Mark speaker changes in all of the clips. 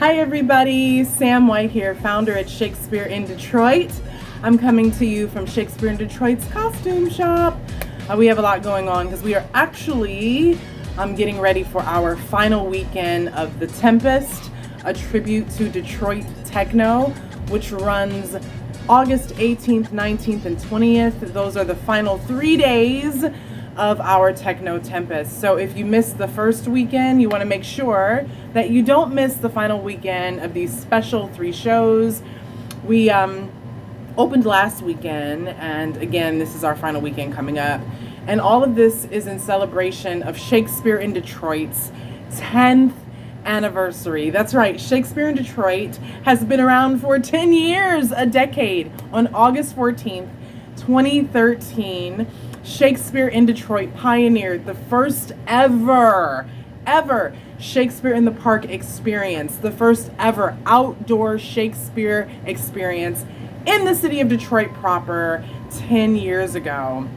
Speaker 1: Hi everybody, Sam White here, founder at Shakespeare in Detroit. I'm coming to you from Shakespeare in Detroit's costume shop. We have a lot going on because we are actually getting ready for our final weekend of The Tempest, a tribute to Detroit techno, which runs August 18th, 19th, and 20th. Those are the final 3 days of our Techno Tempest. So if you missed the first weekend, you want to make sure that you don't miss the final weekend of these special 3 shows. We opened last weekend, and again, this is our final weekend coming up. And all of this is in celebration of Shakespeare in Detroit's 10th anniversary. That's right, Shakespeare in Detroit has been around for 10 years, a decade. On August 14th, 2013, Shakespeare in Detroit pioneered the first ever Shakespeare in the Park experience, the first ever outdoor Shakespeare experience in the city of Detroit proper 10 years ago.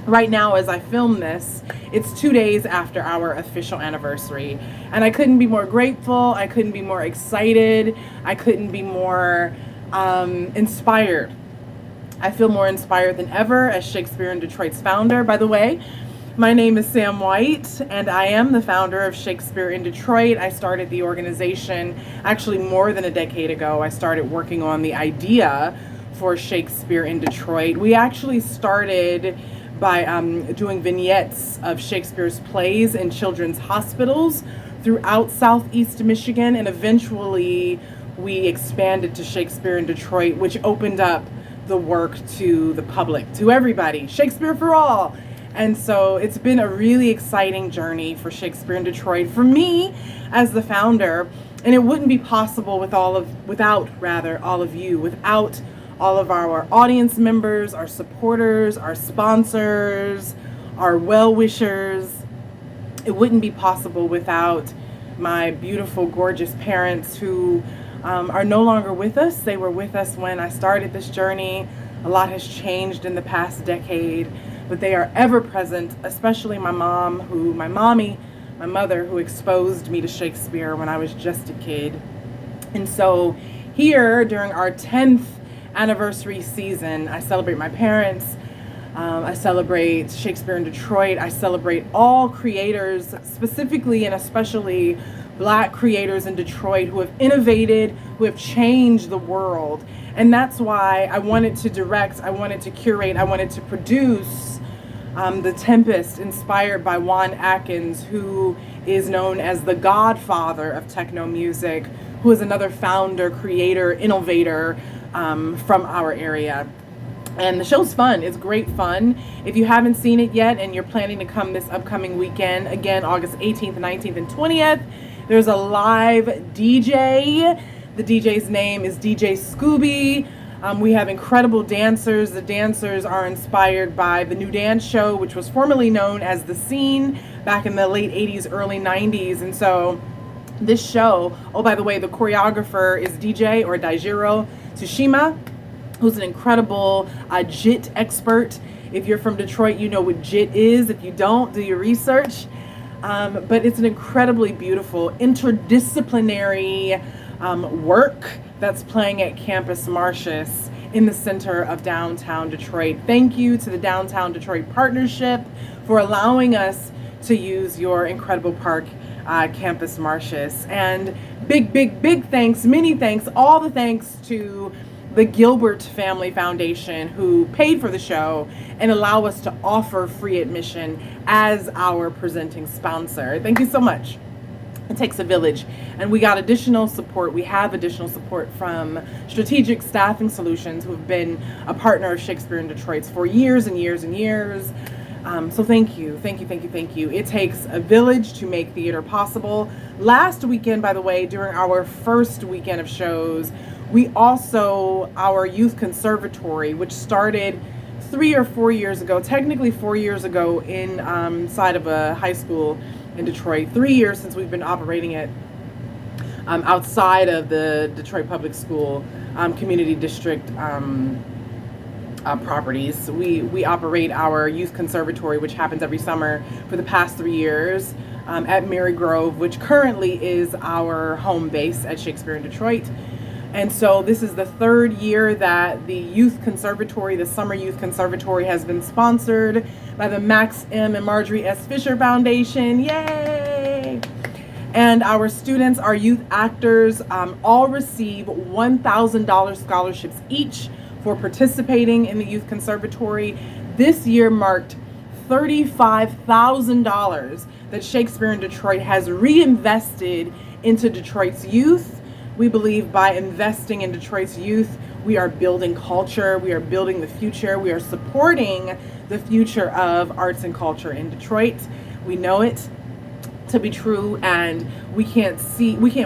Speaker 1: Right now, as I film this, it's 2 days after our official anniversary, and I couldn't be more grateful, I couldn't be more excited, I couldn't be more inspired. I feel more inspired than ever as Shakespeare in Detroit's founder. By the way, my name is Sam White, and I am the founder of Shakespeare in Detroit. I started the organization actually more than a decade ago. I started working on the idea for Shakespeare in Detroit. We actually started by doing vignettes of Shakespeare's plays in children's hospitals throughout Southeast Michigan, and eventually we expanded to Shakespeare in Detroit, which opened up the work to the public, to everybody, Shakespeare for all. And so it's been a really exciting journey for Shakespeare in Detroit, for me as the founder, and it wouldn't be possible without all of you, without all of our audience members, our supporters, our sponsors, our well-wishers. It wouldn't be possible without my beautiful, gorgeous parents who are no longer with us. They were with us when I started this journey. A lot has changed in the past decade, but they are ever present, especially my mom, my mother, who exposed me to Shakespeare when I was just a kid. And so here, during our 10th anniversary season, I celebrate my parents, I celebrate Shakespeare in Detroit, I celebrate all creators, specifically and especially Black creators in Detroit who have innovated, who have changed the world. And that's why I wanted to direct, I wanted to curate, I wanted to produce The Tempest, inspired by Juan Atkins, who is known as the Godfather of techno music, who is another founder, creator, innovator from our area. And the show's fun. It's great fun. If you haven't seen it yet and you're planning to come this upcoming weekend, again, August 18th, 19th, and 20th, there's a live DJ. The DJ's name is DJ Scooby. We have incredible dancers. The dancers are inspired by the new dance show, which was formerly known as The Scene back in the late 80s, early 90s. And so this show, oh, by the way, the choreographer is DJ or Daijiro Tsushima, who's an incredible JIT expert. If you're from Detroit, you know what JIT is. If you don't, do your research. But it's an incredibly beautiful interdisciplinary work that's playing at Campus Martius in the center of downtown Detroit. Thank you to the Downtown Detroit Partnership for allowing us to use your incredible park, Campus Martius. And big thanks, many thanks, all the thanks to the Gilbert Family Foundation, who paid for the show and allow us to offer free admission as our presenting sponsor. Thank you so much. It takes a village, and we got additional support. We have additional support from Strategic Staffing Solutions, who have been a partner of Shakespeare in Detroit for years and years and years. So thank you. It takes a village to make theater possible. Last weekend, by the way, during our first weekend of shows, we also, our youth conservatory, which started 3 or 4 years ago, technically 4 years ago inside of a high school in Detroit, 3 years since we've been operating it outside of the Detroit Public School Community District properties. We operate our youth conservatory, which happens every summer for the past 3 years. at Mary Grove, which currently is our home base at Shakespeare in Detroit. And so this is the third year that the Youth Conservatory, the Summer Youth Conservatory, has been sponsored by the Max M. and Marjorie S. Fisher Foundation. Yay! And our students, our youth actors, all receive $1,000 scholarships each for participating in the Youth Conservatory. This year marked $35,000 that Shakespeare in Detroit has reinvested into Detroit's youth. We believe by investing in Detroit's youth, we are building culture, we are building the future, we are supporting the future of arts and culture in Detroit. We know it to be true, and we can't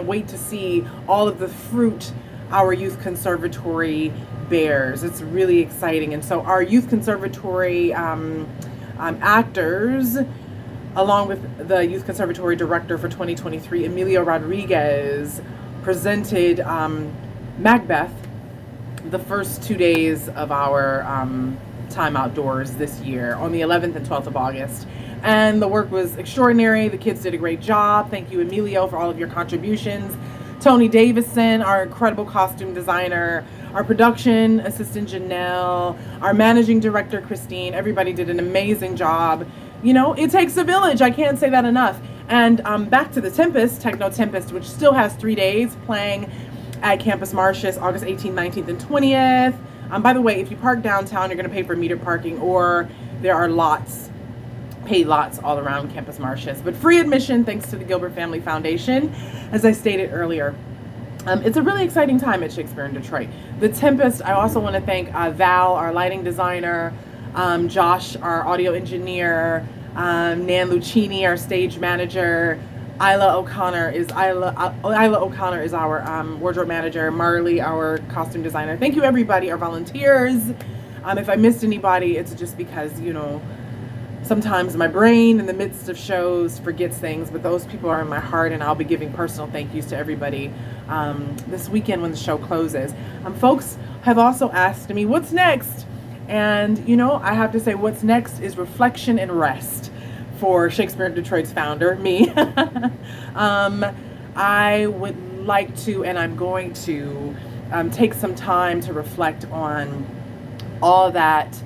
Speaker 1: wait to see all of the fruit our youth conservatory bears. It's really exciting. And so our youth conservatory actors, along with the youth conservatory director for 2023, Emilio Rodriguez, presented Macbeth the first 2 days of our time outdoors this year on the 11th and 12th of August. And the work was extraordinary. The kids did a great job. Thank you, Emilio, for all of your contributions. Tony Davison, our incredible costume designer, our production assistant, Janelle, our managing director, Christine. Everybody did an amazing job. You know, it takes a village. I can't say that enough. And back to the Tempest, Techno Tempest, which still has 3 days, playing at Campus Martius, August 18th, 19th, and 20th. By the way, if you park downtown, you're going to pay for metered parking, or there are paid lots all around Campus Martius. But free admission, thanks to the Gilbert Family Foundation, as I stated earlier. It's a really exciting time at Shakespeare in Detroit. The Tempest, I also want to thank Val, our lighting designer, Josh, our audio engineer, Nan Lucchini, our stage manager, Isla O'Connor is our wardrobe manager, Marley, our costume designer. Thank you, everybody, our volunteers. If I missed anybody, it's just because, you know, sometimes my brain in the midst of shows forgets things, but those people are in my heart, and I'll be giving personal thank yous to everybody this weekend when the show closes. Folks have also asked me, what's next? And, you know, I have to say what's next is reflection and rest for Shakespeare in Detroit's founder, me. I would like to, and I'm going to, take some time to reflect on all that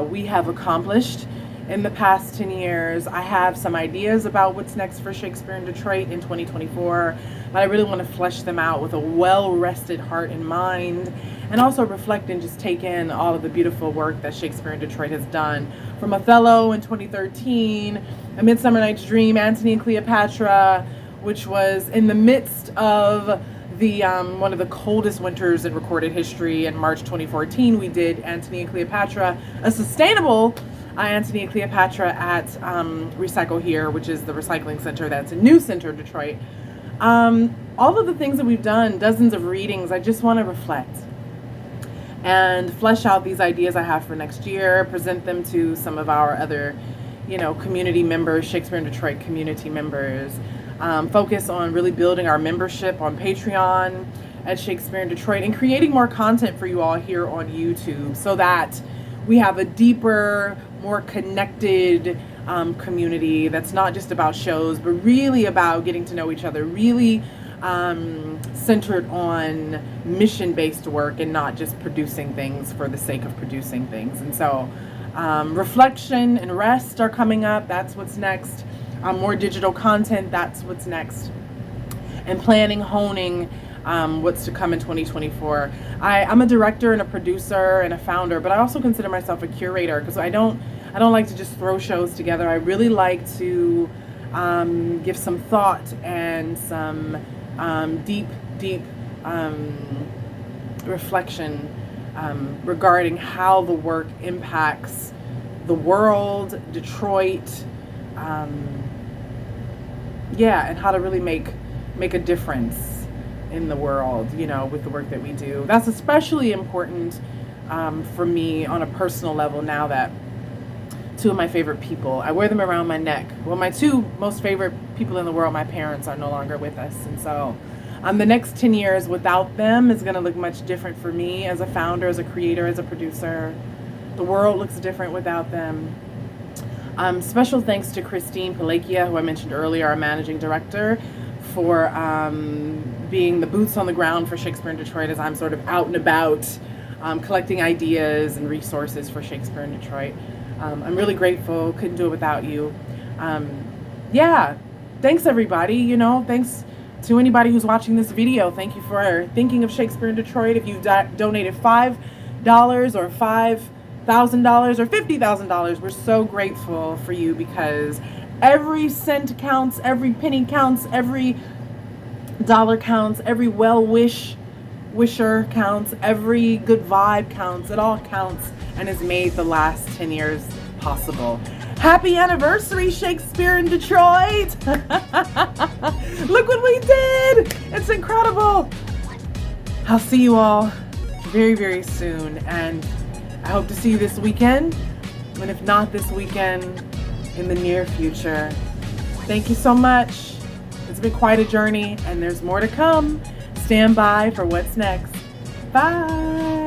Speaker 1: we have accomplished in the past 10 years. I have some ideas about what's next for Shakespeare in Detroit in 2024, but I really want to flesh them out with a well-rested heart and mind, and also reflect and just take in all of the beautiful work that Shakespeare in Detroit has done. From Othello in 2013, A Midsummer Night's Dream, Antony and Cleopatra, which was in the midst of the one of the coldest winters in recorded history. In March 2014, we did Antony and Cleopatra, a sustainable Antony and Cleopatra at Recycle Here, which is the recycling center that's a new center in Detroit. All of the things that we've done, dozens of readings, I just want to reflect and flesh out these ideas I have for next year, present them to some of our other, you know, community members, Shakespeare in Detroit community members, focus on really building our membership on Patreon at Shakespeare in Detroit, and creating more content for you all here on YouTube so that we have a deeper, more connected community that's not just about shows, but really about getting to know each other, really centered on mission-based work and not just producing things for the sake of producing things. And so reflection and rest are coming up. That's what's next. More digital content, that's what's next. And planning, honing what's to come in 2024. I'm a director and a producer and a founder, but I also consider myself a curator, because I don't like to just throw shows together. I really like to give some thought and some deep reflection regarding how the work impacts the world, Detroit, and how to really make a difference in the world, you know, with the work that we do. That's especially important for me on a personal level now that two of my favorite people, I wear them around my neck. Well, my two most favorite people in the world, my parents, are no longer with us. And so the next 10 years without them is going to look much different for me as a founder, as a creator, as a producer. The world looks different without them. Special thanks to Christine Palakia, who I mentioned earlier, our managing director, for being the boots on the ground for Shakespeare in Detroit as I'm sort of out and about collecting ideas and resources for Shakespeare in Detroit. I'm really grateful. Couldn't do it without you. Yeah, thanks everybody. Thanks to anybody who's watching this video. Thank you for thinking of Shakespeare in Detroit. If you donated $5 or $5,000 or $50,000, we're so grateful for you, because every cent counts, every penny counts, every dollar counts, every wisher counts, every good vibe counts. It all counts and has made the last 10 years possible. Happy anniversary, Shakespeare in Detroit! Look what we did! It's incredible! I'll see you all very, very soon, and I hope to see you this weekend, and if not this weekend, in the near future. Thank you so much. It's been quite a journey, and there's more to come. Stand by for what's next. Bye!